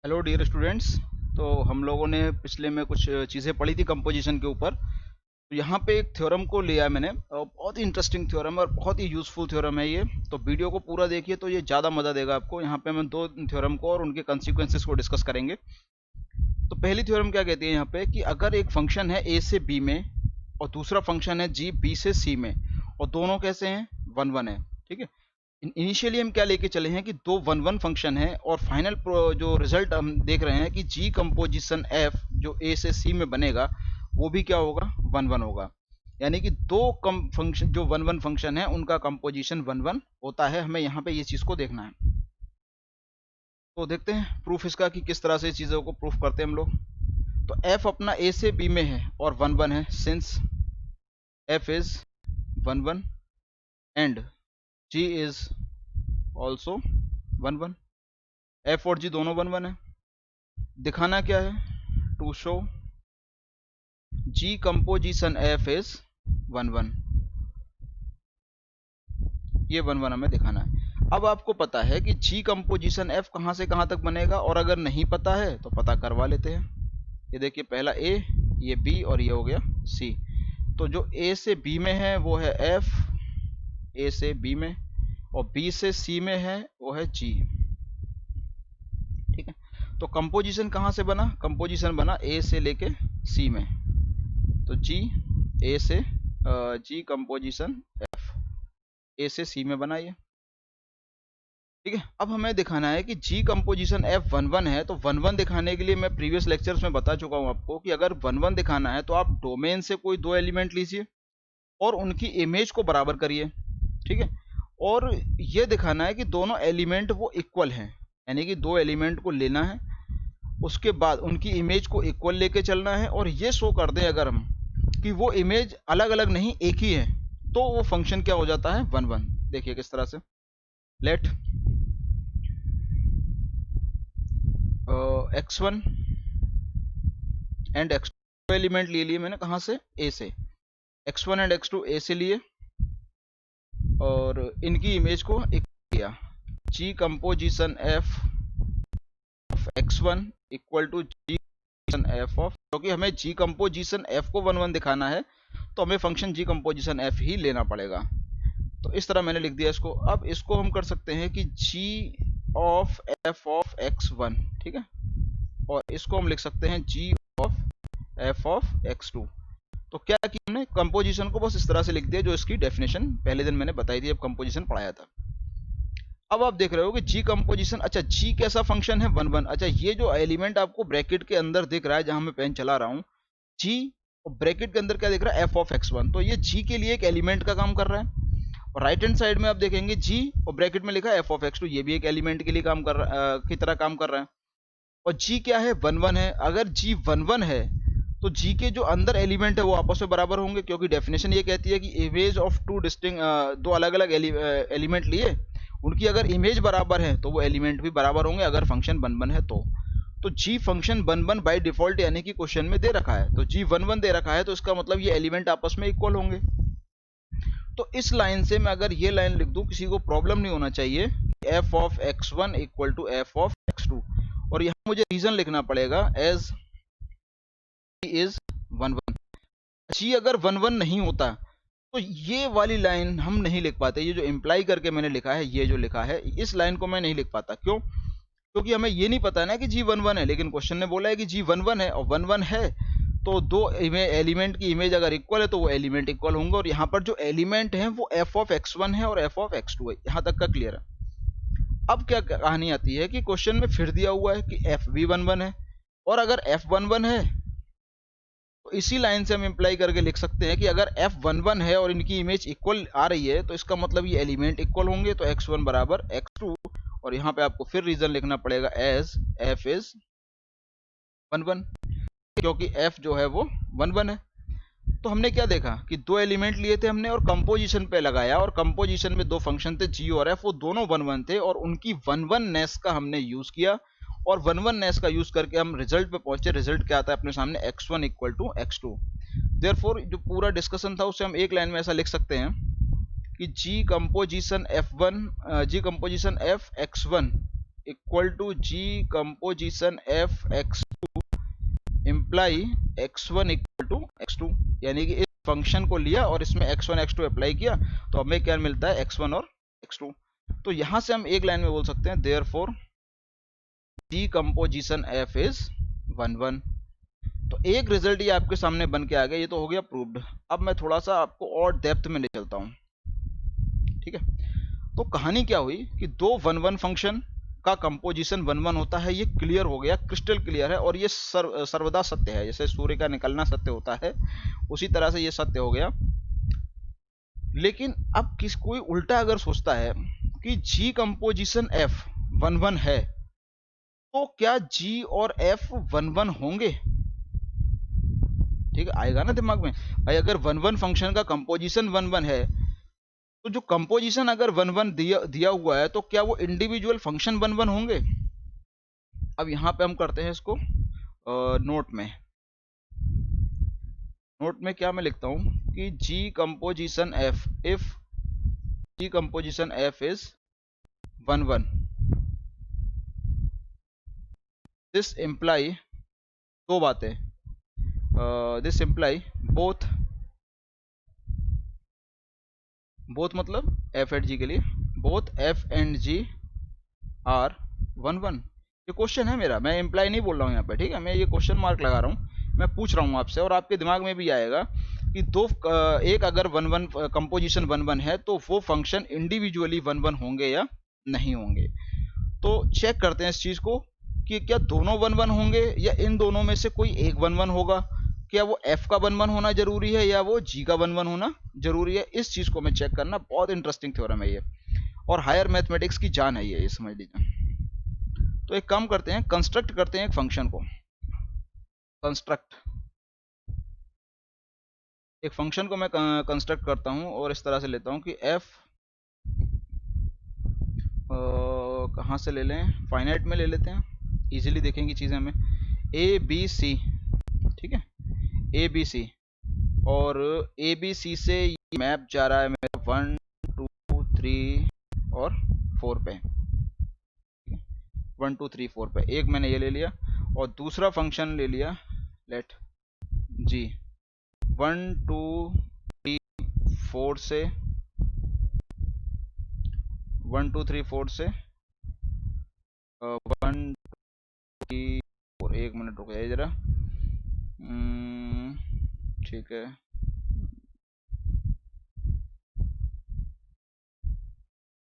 Hello dear students. तो हम लोगों ने पिछले में कुछ चीज़ें पढ़ी थी कंपोजिशन के ऊपर। तो यहाँ पे एक थ्योरम को लिया है मैंने और बहुत ही इंटरेस्टिंग थ्योरम है और बहुत ही यूज़फुल थ्योरम है ये। तो वीडियो को पूरा देखिए तो ये ज़्यादा मज़ा देगा आपको। यहाँ पे हम दो थ्योरम को और उनके कंसिक्वेंसेस को डिस्कस करेंगे। तो पहली थ्योरम क्या कहती है यहाँ पे कि अगर एक फंक्शन है ए से बी में और दूसरा फंक्शन है जी बी से सी में और दोनों कैसे हैं, वन वन है। ठीक है। इनिशियली हम क्या लेके चले हैं कि दो वन वन फंक्शन है और फाइनल जो रिजल्ट हम देख रहे हैं कि जी कंपोजिशन एफ जो ए से सी में बनेगा वो भी क्या होगा, वन वन होगा। यानी कि दो कम फंक्शन जो वन वन फंक्शन है उनका कंपोजिशन वन वन होता है। हमें यहाँ पे ये चीज़ को देखना है। तो देखते हैं प्रूफ इसका कि किस तरह से चीज़ों को प्रूफ करते हैं हम लोग। तो एफ अपना ए से बी में है और वन वन है, since F is one one and G is also one one. F और जी दोनों वन वन है। दिखाना क्या है, to show G composition F is one one. ये वन वन हमें दिखाना है। अब आपको पता है कि जी कंपोजिशन एफ कहाँ से कहाँ तक बनेगा, और अगर नहीं पता है तो पता करवा लेते हैं। ये देखिए, पहला ए, ये बी और ये हो गया सी। तो जो ए से बी में है वो है एफ, ए से बी में, और बी से सी में है वो है जी। ठीक है। तो कंपोजिशन कहाँ से बना, कंपोजिशन बना ए से लेके सी में। तो जी ए से जी कंपोजिशन एफ ए से सी में बनाइए। ठीक है। अब हमें दिखाना है कि G composition F one one है। तो वन वन दिखाने के लिए मैं प्रीवियस लेक्चर्स में बता चुका हूं आपको कि अगर वन वन दिखाना है तो आप डोमेन से कोई दो एलिमेंट लीजिए और उनकी इमेज को बराबर करिए। ठीक है। और ये दिखाना है कि दोनों एलिमेंट वो इक्वल हैं, यानी कि दो एलिमेंट को लेना है, उसके बाद उनकी इमेज को इक्वल लेके चलना है, और ये शो कर दें अगर हम कि वो इमेज अलग अलग नहीं एक ही है तो वो फंक्शन क्या हो जाता है, वन वन। देखिए किस तरह से। Late x1 and x2 element ले लिए मैंने, कहाँ से, a से। x1 एंड x2 a से लिए और इनकी इमेज को इक्वल किया। g composition f of x1 equal to g f of, क्योंकि हमें g कंपोजिशन f को वन वन दिखाना है तो हमें फंक्शन g कंपोजिशन f ही लेना पड़ेगा। तो इस तरह मैंने लिख दिया इसको। अब इसको हम कर सकते हैं कि g of f of x1, ठीक है, और इसको हम लिख सकते हैं g of f of x2। तो क्या किया हमने, कंपोजिशन को बस इस तरह से लिख दिया जो इसकी डेफिनेशन पहले दिन मैंने बताई थी जब कंपोजिशन पढ़ाया था। अब आप देख रहे हो कि जी कंपोजिशन, अच्छा जी कैसा फंक्शन है, वन वन। अच्छा, ये जो एलिमेंट आपको ब्रैकेट के अंदर दिख रहा है जहां मैं पेन चला रहा हूँ, जी, और ब्रैकेट के अंदर क्या दिख रहा है, एफ ऑफ x1। तो ये जी के लिए एक एलिमेंट का काम कर रहा है। और राइट हैंड साइड में आप देखेंगे जी और ब्रैकेट में लिखा है एफ ऑफ x2, ये भी एक एलिमेंट के लिए काम कर रहा की तरह काम कर रहा है। और जी क्या है, वन वन है। अगर जी वन वन है तो जी के जो अंदर एलिमेंट है वो आपस में बराबर होंगे, क्योंकि डेफिनेशन ये कहती है कि इमेज ऑफ टू डिस्टिंग, दो अलग अलग एलिमेंट लिए, उनकी अगर इमेज बराबर है तो वो एलिमेंट भी बराबर होंगे अगर फंक्शन वन वन है तो G function one one by default, यानी कि क्वेश्चन में दे रखा है तो जी वन वन दे रखा है, तो इसका मतलब ये एलिमेंट आपस में इक्वल होंगे। तो इस लाइन से मैं अगर ये लाइन लिख दूं, किसी को प्रॉब्लम नहीं होना चाहिए, F of x1 equal to F of x2, और यहाँ मुझे रीजन लिखना पड़ेगा as is one one. G अगर वन वन नहीं होता तो ये वाली लाइन हम नहीं लिख पाते। ये जो इम्प्लाई करके मैंने लिखा है, ये जो लिखा है, इस लाइन को मैं नहीं लिख पाता। क्यों? क्योंकि हमें ये नहीं पता ना कि जी वन वन है, लेकिन क्वेश्चन ने बोला है कि जी वन वन है, और वन वन है तो दो एलिमेंट की इमेज अगर इक्वल है तो वो एलिमेंट इक्वल होंगे। और यहाँ पर जो एलिमेंट है वो एफ ऑफ x1 है और एफ ऑफ x2 है। यहाँ तक का क्लियर है। अब क्या कहानी आती है कि क्वेश्चन में फिर दिया हुआ है कि एफ भी वन वन है, और अगर एफ वन वन है तो इसी लाइन से हम इम्प्लाई करके लिख सकते हैं कि अगर एफ वन वन है और इनकी इमेज इक्वल आ रही है तो इसका मतलब ये एलिमेंट इक्वल होंगे, तो x1 बराबर x2। और यहाँ पे आपको फिर रीजन लिखना पड़ेगा as F is one one, क्योंकि f जो है वो वन वन है। तो हमने क्या देखा कि दो एलिमेंट लिए थे हमने और कंपोजिशन पे लगाया, और कंपोजिशन में दो फंक्शन थे g और f, वो दोनों वन वन थे और उनकी वन वन नेस का हमने यूज किया, और वन वन नेस का यूज करके हम रिजल्ट पे पहुंचे। रिजल्ट क्या आता है अपने सामने, x1 equal to x2। Therefore जो पूरा डिस्कशन था उसे हम एक लाइन में ऐसा लिख सकते हैं कि G composition f1, G composition f x1 equal to G composition F X imply x1 equal to x2, यानी कि इस फंक्शन को लिया और इसमें x1 x2 अप्लाई किया तो हमें क्या मिलता है x1 और x2। तो यहां से हम एक लाइन में बोल सकते हैं therefore G composition f is 1 1। तो एक रिजल्ट ये आपके सामने बन के आ गया, ये तो हो गया प्रूव्ड। अब मैं थोड़ा सा आपको और डेप्थ में ले चलता हूँ, ठीक है। तो कहानी क्या हुई कि दो 1 1 फंक्शन का कंपोजिशन 1 1 होता है, ये क्लियर हो गया, क्रिस्टल क्लियर है, और ये सर्वदा सत्य है। जैसे सूर्य का निकलना सत्य होता है उसी तरह से ये सत्य हो गया। लेकिन अब कोई उल्टा अगर सोचता है कि जी कंपोजिशन एफ 1 1 है तो क्या जी और एफ 1 1 होंगे? ठीक है, आएगा ना दिमाग में भाई, अगर 1 1 फंक्शन का कंपोजिशन 1 1 है तो जो कंपोजिशन अगर 1 1 दिया हुआ है तो क्या वो इंडिविजुअल फंक्शन 1 1 होंगे? अब यहां पे हम करते हैं इसको नोट में क्या मैं लिखता हूं कि G composition F, if G composition F is 1 1, this imply दो बातें, दिस इम्प्लाई बोथ मतलब एफ एंड जी के लिए, both F and G are 1 1। ये क्वेश्चन है मेरा, मैं इम्प्लाई नहीं बोल रहा हूँ यहाँ पे, ठीक है, मैं ये क्वेश्चन मार्क लगा रहा हूँ, मैं पूछ रहा हूँ आपसे, और आपके दिमाग में भी आएगा कि एक अगर 1 1 कंपोजिशन 1 1 है तो वो फंक्शन इंडिविजुअली 1 1 होंगे या नहीं होंगे। तो चेक करते हैं इस चीज को कि क्या दोनों 1 1 होंगे या इन दोनों में से कोई एक 1 1 होगा। क्या वो f का 1 1 होना जरूरी है या वो g का 1 1 होना जरूरी है? इस चीज को मैं चेक करना, बहुत इंटरेस्टिंग थ्योरम है ये, और हायर मैथमेटिक्स की जान है ये समझ लीजिए। तो एक काम करते हैं, कंस्ट्रक्ट करते हैं एक फंक्शन को, एक फंक्शन को मैं कंस्ट्रक्ट करता हूं और इस तरह से लेता हूं कि f कहाँ से ले लें, फाइनाइट में ले लेते हैं, इजीली देखेंगे चीजें हमें। ए बी सी, ठीक है, ए बी सी, और ए बी सी से मैप जा रहा है मेरा 1 2 3 और 4 पे, 1 2 3 4 पे। एक मैंने ये ले लिया और दूसरा फंक्शन ले लिया लेट जी 1 2 3 4 से 1 2 3 4 से 1 3 4। एक मिनट रुक जाइए जरा, ठीक है,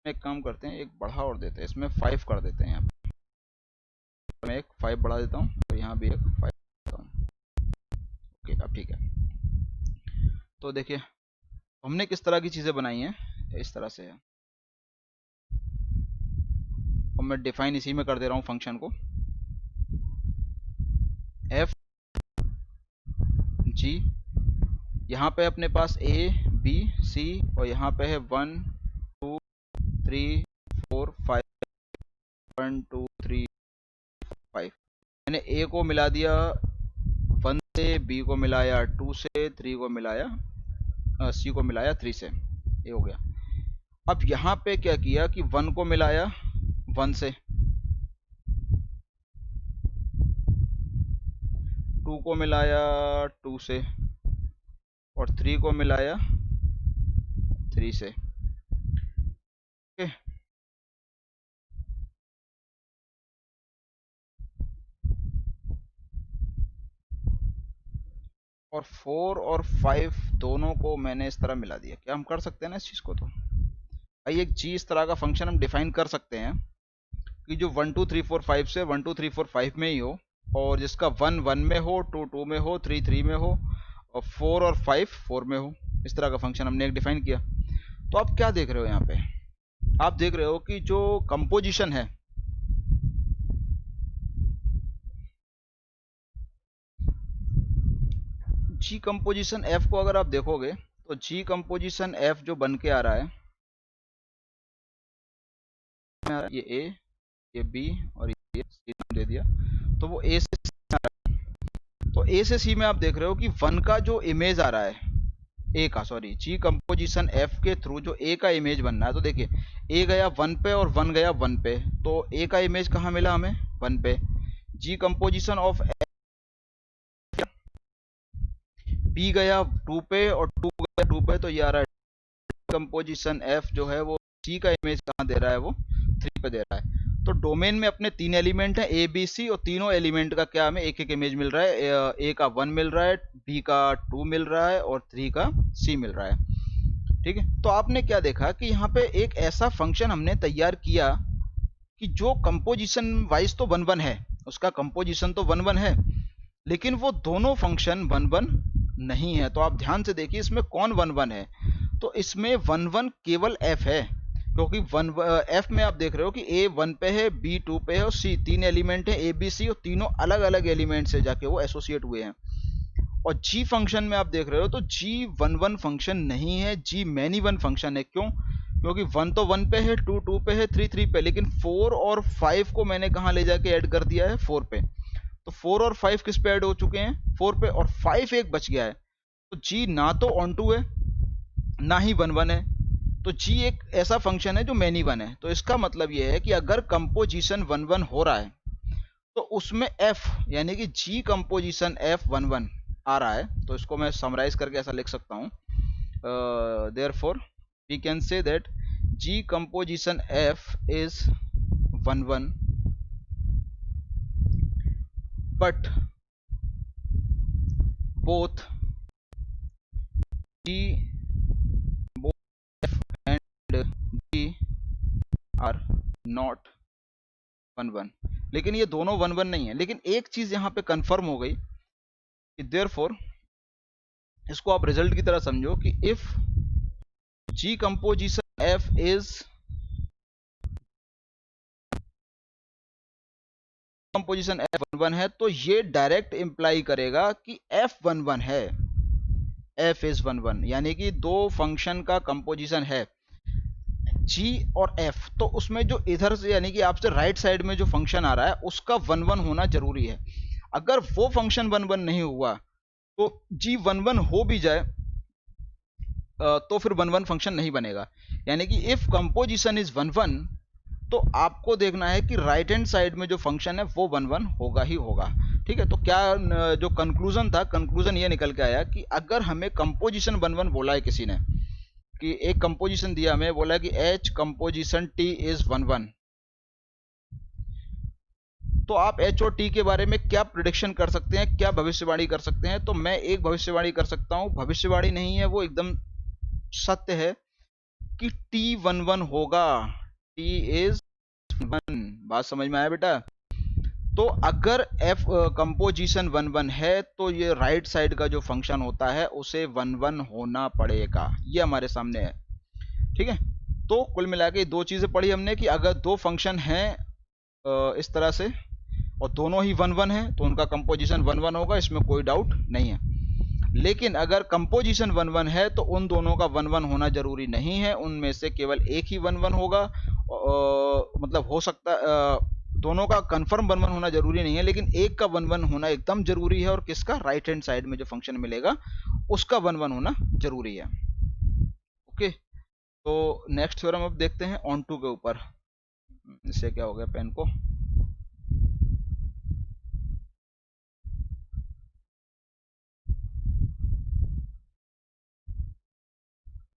एक काम करते हैं, एक बढ़ा और देते हैं, इसमें 5 कर देते हैं। यहाँ पे मैं एक 5 बढ़ा देता हूँ तो यहाँ भी एक 5 देता हूँ। ओके, अब ठीक है। तो देखिए हमने किस तरह की चीजें बनाई हैं, इस तरह से है, और मैं डिफाइन इसी में कर दे रहा हूँ फंक्शन को, एफ जी, यहाँ पे अपने पास ए बी सी, और यहाँ पे है 1 2 3 4 5, 1 2 3 5। मैंने ए को मिला दिया 1 से, बी को मिलाया 2 से, 3 को मिलाया सी को मिलाया 3 से, ये हो गया। अब यहाँ पे क्या किया कि 1 को मिलाया 1 से, 2 को मिलाया 2 से, और 3 को मिलाया 3 से। ओके, और 4 और 5 दोनों को मैंने इस तरह मिला दिया। क्या हम कर सकते हैं ना इस चीज को? तो भाई एक जी इस तरह का फंक्शन हम डिफाइन कर सकते हैं कि जो 1 2 3 4 5 से 1 2 3 4 5 में ही हो, और जिसका 1 1 में हो, 2 2 में हो, 3 3 में हो, और 4 और 5 4 में हो। इस तरह का फंक्शन हमने एक डिफाइन किया। तो आप क्या देख रहे हो यहाँ पे? आप देख रहे हो कि जो कंपोजिशन है, जी कंपोजिशन एफ को अगर आप देखोगे तो जी कंपोजिशन एफ जो बन के आ रहा है, ये ए, ये बी और ये सी नाम दे दिया, तो वो ए से सी आ रहा है। तो ए से सी में आप देख रहे हो कि 1 का जो इमेज आ रहा है, ए का, सॉरी, जी कंपोजिशन एफ के थ्रू जो ए का इमेज बनना है, तो देखिए ए गया 1 पे और 1 गया 1 पे, तो ए का इमेज कहाँ मिला हमें? 1 पे। जी कंपोजिशन ऑफ बी गया 2 पे और 2 गया 2 पे, तो ये आ रहा है कंपोजिशन एफ जो है वो जी का इमेज कहाँ दे रहा है? वो 3 पे दे रहा है। तो डोमेन में अपने 3 एलिमेंट है ए बी सी, और तीनों एलिमेंट का क्या हमें एक एक इमेज मिल रहा है। ए का 1 मिल रहा है, बी का 2 मिल रहा है और 3 का सी मिल रहा है। ठीक है, तो आपने क्या देखा कि यहाँ पे एक ऐसा फंक्शन हमने तैयार किया कि जो कंपोजिशन वाइज तो 1 1 है, उसका कंपोजिशन तो 1 1 है, लेकिन वो दोनों फंक्शन 1 1 नहीं है। तो आप ध्यान से देखिए इसमें कौन 1 1 है, तो इसमें 1 1 केवल एफ है, क्योंकि एफ में आप देख रहे हो कि ए 1 पे है, बी 2 पे है और सी, 3 एलिमेंट है ए बी सी, और तीनों अलग अलग एलिमेंट से जाके वो एसोसिएट हुए हैं। और जी फंक्शन में आप देख रहे हो तो जी 1 1 फंक्शन नहीं है, जी मैनी 1 फंक्शन है। क्यों? क्योंकि 1 तो 1 पे है, 2 2 पे है, 3 3 पे, लेकिन 4 और 5 को मैंने कहाँ ले जाके ऐड कर दिया है? 4 पे। तो 4 और 5 किस पे ऐड हो चुके हैं? 4 पे, और 5 एक बच गया है। तो जी ना तो ऑन टू है ना ही 1 1 है, तो जी एक ऐसा फंक्शन है जो मैनी 1 है। तो इसका मतलब यह है कि अगर कंपोजिशन 1 1 हो रहा है तो उसमें एफ यानी कि जी कंपोजिशन एफ 1 1 आ रहा है। तो इसको मैं समराइज करके ऐसा लिख सकता हूँ, therefore we can say that G composition F is 1 1 but both G both F and G are not 1 1, लेकिन ये दोनों 1 1 नहीं है। लेकिन एक चीज यहाँ पे कंफर्म हो गई कि देयरफॉर इसको आप रिजल्ट की तरह समझो कि if G composition F is composition F 1 1 है, तो ये डायरेक्ट इंप्लाई करेगा कि F 1 1 है, F इज 1 1, यानी कि दो फंक्शन का कंपोजिशन है G और F, तो उसमें जो इधर से यानी कि आपसे राइट साइड में जो फंक्शन आ रहा है उसका 1 1 होना जरूरी है। अगर वो फंक्शन 1 1 नहीं हुआ तो G 1 1 हो भी जाए तो फिर 1 1 फंक्शन नहीं बनेगा। यानी कि इफ कंपोजिशन इज 1 1 तो आपको देखना है कि राइट हैंड साइड में जो फंक्शन है वो 1 1 होगा ही होगा। ठीक है, तो क्या जो कंक्लूजन था, कंक्लूजन ये निकल के आया कि अगर हमें कंपोजिशन 1 1 बोला है किसी ने, कि एक कंपोजिशन दिया हमें, बोला कि H कंपोजिशन T इज 1 1, तो आप H और T के बारे में क्या प्रिडिक्शन कर सकते हैं, क्या भविष्यवाणी कर सकते हैं? तो मैं एक भविष्यवाणी कर सकता हूं, भविष्यवाणी नहीं है वो एकदम सत्य है, कि T 1 1 होगा, T इज 1। बात समझ में आया बेटा? तो अगर F कंपोजिशन 1 1 है तो ये राइट साइड का जो फंक्शन होता है उसे 1 1 होना पड़ेगा, ये हमारे सामने है। ठीक है, तो कुल मिला के दो चीजें पढ़ी हमने कि अगर दो फंक्शन हैं इस तरह से और दोनों ही 1 1 है तो उनका कंपोजिशन 1 1 होगा, इसमें कोई डाउट नहीं है। लेकिन अगर कंपोजिशन 1 1 है तो उन दोनों का 1 1 होना जरूरी नहीं है, उनमें से केवल एक ही 1 1 होगा। मतलब हो सकता दोनों का कंफर्म 1 1 होना जरूरी नहीं है, लेकिन एक का 1 1 होना एकदम जरूरी है, और किसका? राइट हैंड साइड में जो फंक्शन मिलेगा उसका 1 1 होना जरूरी है। ओके, तो नेक्स्ट थ्योरम अब देखते हैं ऑन टू के ऊपर। इससे क्या हो गया पेन को,